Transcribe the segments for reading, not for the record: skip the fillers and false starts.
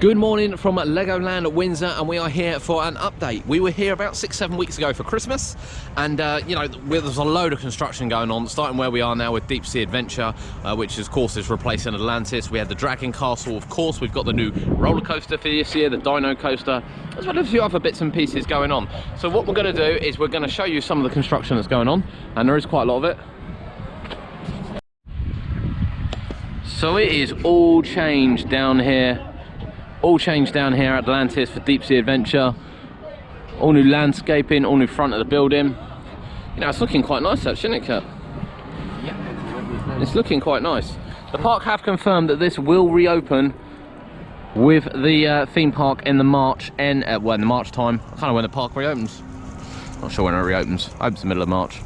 Good morning from Legoland Windsor, and we are here for an update. We were here about 6-7 weeks ago for Christmas, and you know, there's a load of construction going on, starting where we are now with Deep Sea Adventure, which of course is replacing Atlantis. We had the Dragon Castle, of course. We've got the new roller coaster for this year, the Dino Coaster, as well as a few other bits and pieces going on. So what we're going to do is we're going to show you some of the construction that's going on, and there is quite a lot of it. So it is all changed down here. All changed down here at Atlantis for Deep Sea Adventure. All new landscaping, all new front of the building. You know, it's looking quite nice actually, isn't it, Kurt? Yeah. It's looking quite nice. The park have confirmed that this will reopen with the theme park in the March end, well, in the March time. Kind of when the park reopens. Not sure when it reopens. I hope it's the middle of March.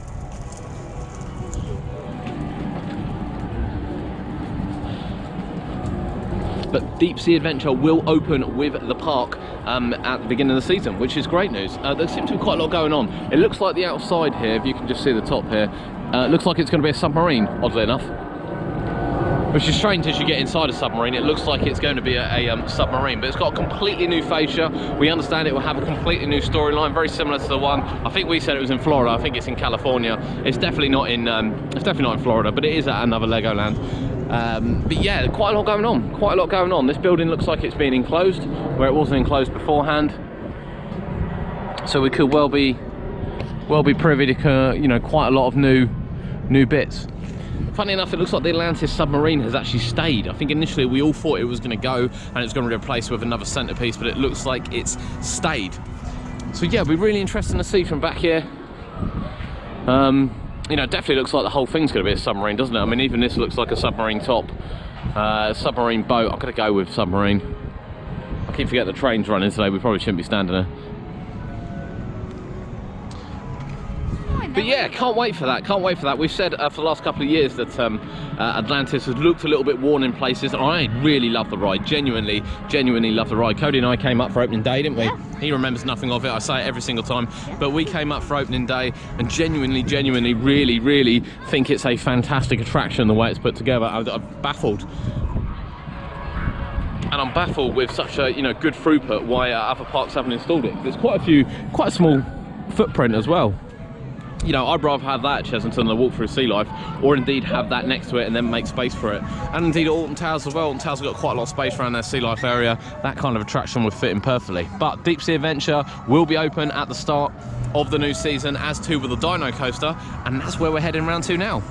But Deep Sea Adventure will open with the park at the beginning of the season, which is great news. There seems to be quite a lot going on. It looks like the outside here, if you can just see the top here, looks like it's going to be a submarine, oddly enough. Which is strange as you get inside a submarine. It looks like it's going to be a submarine, but it's got a completely new fascia. We understand it will have a completely new storyline, very similar to the one. I think we said it was in Florida. I think it's in California. It's definitely not in. It's definitely not in Florida, but it is at another Legoland. But yeah, quite a lot going on. Quite a lot going on. This building looks like it's been enclosed, where it wasn't enclosed beforehand. So we could well be privy to you know, quite a lot of new bits. Funny enough, it looks like the Atlantis submarine has actually stayed. I think initially we all thought it was going to go and it was going to be replaced with another centerpiece, but it looks like it's stayed. So yeah, it'll be really interesting to see from back here. You know, it definitely looks like the whole thing's going to be a submarine, doesn't it? I mean, even this looks like a submarine top, submarine boat. I'm going to go with submarine. I keep forgetting the train's running today. We probably shouldn't be standing there. But yeah, can't wait for that, can't wait for that. We've said for the last couple of years that Atlantis has looked a little bit worn in places, and I really love the ride, genuinely love the ride. Cody and I came up for opening day, didn't we? Yeah. He remembers nothing of it, I say it every single time, but we came up for opening day and genuinely, really think it's a fantastic attraction the way it's put together. I'm baffled. And I'm baffled with such a, you know, good throughput why other parks haven't installed it. There's quite a small footprint as well. You know, I'd rather have that at Chesington than a walk through Sea Life, or indeed have that next to it and then make space for it. And indeed Alton Towers as well. Alton Towers have got quite a lot of space around their Sea Life area. That kind of attraction would fit in perfectly. But Deep Sea Adventure will be open at the start of the new season, as too with the Dino Coaster, and that's where we're heading round to now.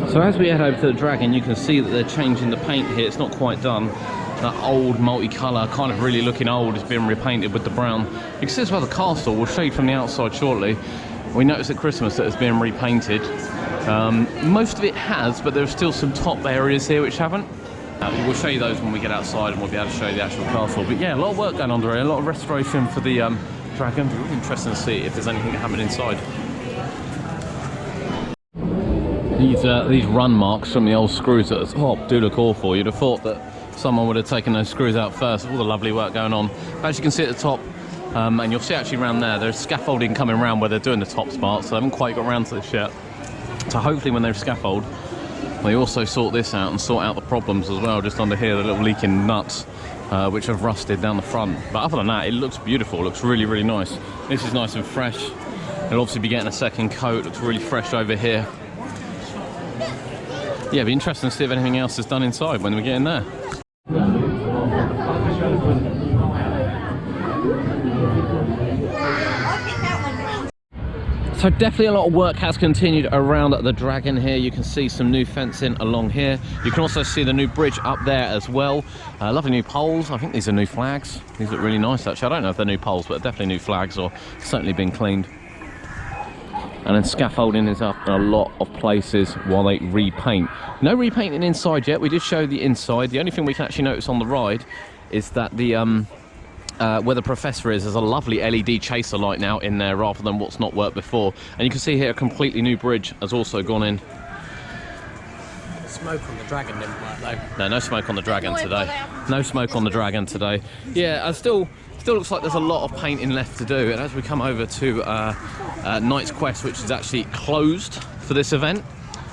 So as we head over to the Dragon, you can see that they're changing the paint here. It's not quite done. That old multicolour, kind of really looking old, has been repainted with the brown. You can see as well the castle. We'll show you from the outside shortly. We noticed at Christmas that it's been repainted. Most of it has, but there's still some top areas here which haven't. We'll show you those when we get outside, and we'll be able to show you the actual castle. But yeah, a lot of work going on there, a lot of restoration for the Dragon. It'll be really interesting to see if there's anything happening inside. These run marks from the old screws at the top do look awful. You'd have thought that someone would have taken those screws out first. All the lovely work going on. As you can see at the top, and you'll see actually around there's scaffolding coming around where they're doing the top part, so they haven't quite got around to this yet. So hopefully when they scaffold, they also sort this out and sort out the problems as well, just under here, the little leaking nuts, which have rusted down the front. But other than that, it looks beautiful. It looks really nice. This is nice and fresh. It'll obviously be getting a second coat. It looks really fresh over here. Yeah, it'd be interesting to see if anything else is done inside when we get in there. So definitely a lot of work has continued around the Dragon here. You can see some new fencing along here. You can also see the new bridge up there as well. Lovely new poles. I think these are new flags. These look really nice actually. I don't know if they're new poles, but they're definitely new flags, or certainly been cleaned. And then scaffolding is up in a lot of places while they repaint. No repainting inside yet. We did show the inside. The only thing we can actually notice on the ride is that the where the professor is, there's a lovely LED chaser light now in there rather than what's not worked before. And you can see here a completely new bridge has also gone in. Smoke on the Dragon didn't work though. No smoke on the Dragon today. No smoke on the Dragon today. Yeah, I still still looks like there's a lot of painting left to do, and as we come over to Knight's Quest, which is actually closed for this event,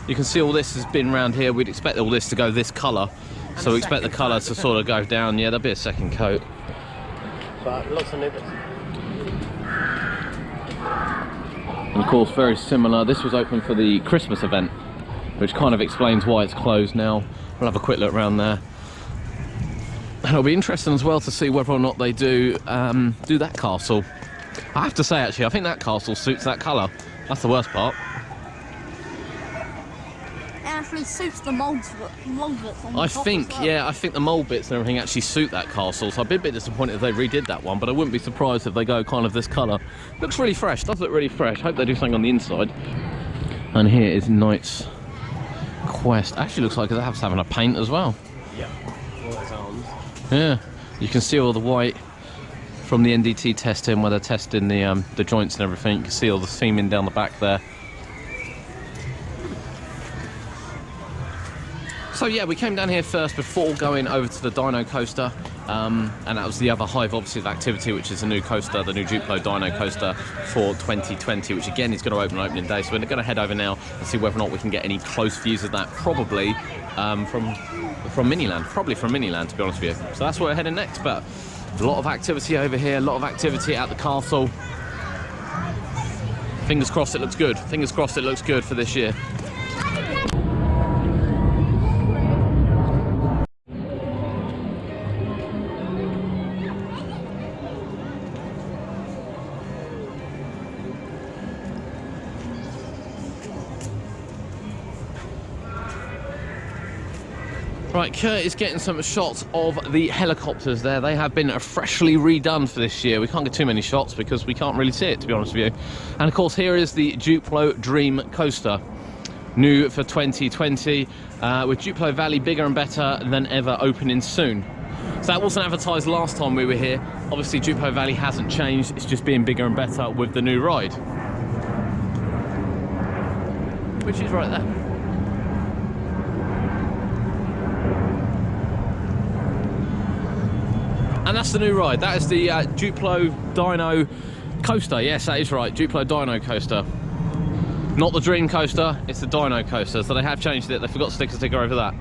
you can see all this has been around here. We'd expect all this to go this colour, so we expect the colour to sort of go down. Yeah, there'll be a second coat. But lots of new bits. And of course, very similar. This was open for the Christmas event, which kind of explains why it's closed now. We'll have a quick look around there. And it'll be interesting as well to see whether or not they do that castle. I have to say, actually, I think that castle suits that colour. That's the worst part. It actually suits the mould bits on the I top think, as well. yeah, I think the mould bits and everything actually suit that castle. So I'd be a bit disappointed if they redid that one, but I wouldn't be surprised if they go kind of this colour. Looks really fresh, does look really fresh. Hope they do something on the inside. And here is Knight's Quest. Actually looks like they're having a paint as well. Yeah, all its arms. Yeah, you can see all the white from the NDT testing where they're testing the joints and everything. You can see all the seaming down the back there. So yeah, we came down here first before going over to the Dino Coaster, and that was the other hive obviously of activity, which is the new coaster, the new Duplo Dino Coaster for 2020, which again is going to open on opening day. So we're going to head over now and see whether or not we can get any close views of that, probably from Miniland, to be honest with you. So that's where we're heading next, but a lot of activity over here, a lot of activity at the castle. Fingers crossed it looks good. Fingers crossed it looks good for this year. Right, Kurt is getting some shots of the helicopters there. They have been freshly redone for this year. We can't get too many shots because we can't really see it, to be honest with you. And of course, here is the Duplo Dream Coaster, new for 2020, with Duplo Valley bigger and better than ever, opening soon. So that wasn't advertised last time we were here. Obviously, Duplo Valley hasn't changed. It's just being bigger and better with the new ride, which is right there. And that's the new ride. That is the Duplo Dino Coaster. Yes, that is right, Duplo Dino Coaster. Not the Dream Coaster, it's the Dino Coaster. So they have changed it. They forgot to stick a sticker over that.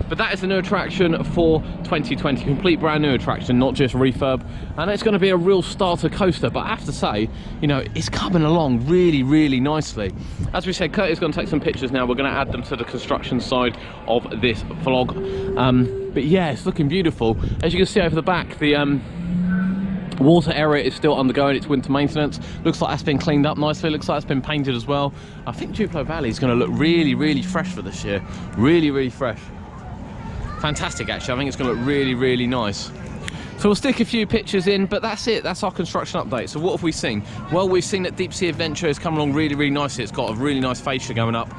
But that is the new attraction for 2020. Complete brand new attraction, not just refurb. And it's going to be a real starter coaster. But I have to say, you know, it's coming along really, really nicely. As we said, Kurt is going to take some pictures now. We're going to add them to the construction side of this vlog. But yeah, it's looking beautiful. As you can see over the back, the water area is still undergoing its winter maintenance. Looks like that's been cleaned up nicely. Looks like it's been painted as well. I think Duplo Valley is going to look really, really fresh for this year. Really, really fresh. Fantastic, actually. I think it's going to look really, really nice. So we'll stick a few pictures in, but that's it. That's our construction update. So what have we seen? Well, we've seen that Deep Sea Adventure has come along really, really nicely. It's got a really nice fascia going up,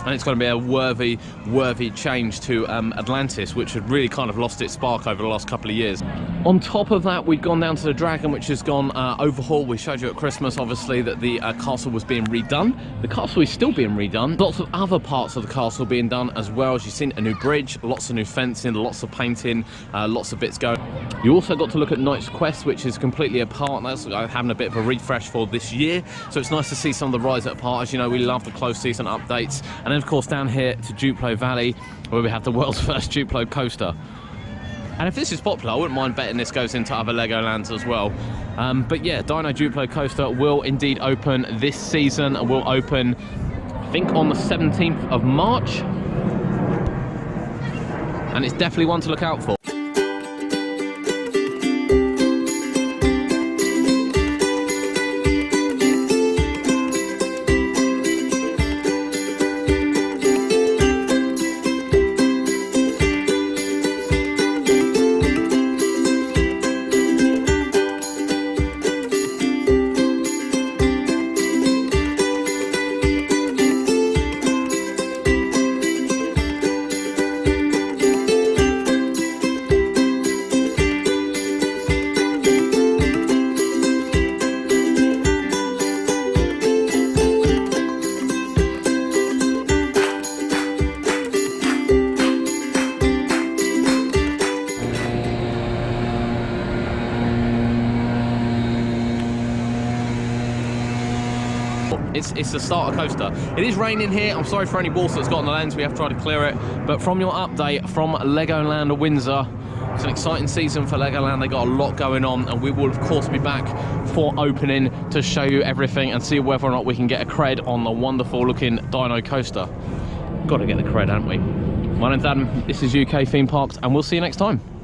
and it's going to be a worthy change to Atlantis, which had really kind of lost its spark over the last couple of years. On top of that, we've gone down to the Dragon, which has gone overhaul. We showed you at Christmas, obviously, that the castle was being redone. The castle is still being redone. Lots of other parts of the castle being done as well. As you've seen, a new bridge, lots of new fencing, lots of painting, lots of bits going. You also got to look at Knight's Quest, which is completely apart. That's having a bit of a refresh for this year. So it's nice to see some of the rides that are apart. As you know, we love the close season updates. And then, of course, down here to Duplo Valley, where we have the world's first Duplo coaster. And if this is popular, I wouldn't mind betting this goes into other Legolands as well. But yeah, Dino Duplo Coaster will indeed open this season. Will open, I think, on the 17th of March. And it's definitely one to look out for. It's the starter coaster. It is raining here. I'm sorry for any water that's got on the lens. We have tried to clear it. But from your update from Legoland Windsor, it's an exciting season for Legoland. They got a lot going on, and we will of course be back for opening to show you everything and see whether or not we can get a cred on the wonderful looking dino coaster. Got to get the cred, haven't we? My name's Adam. This is UK Theme Parks, and we'll see you next time.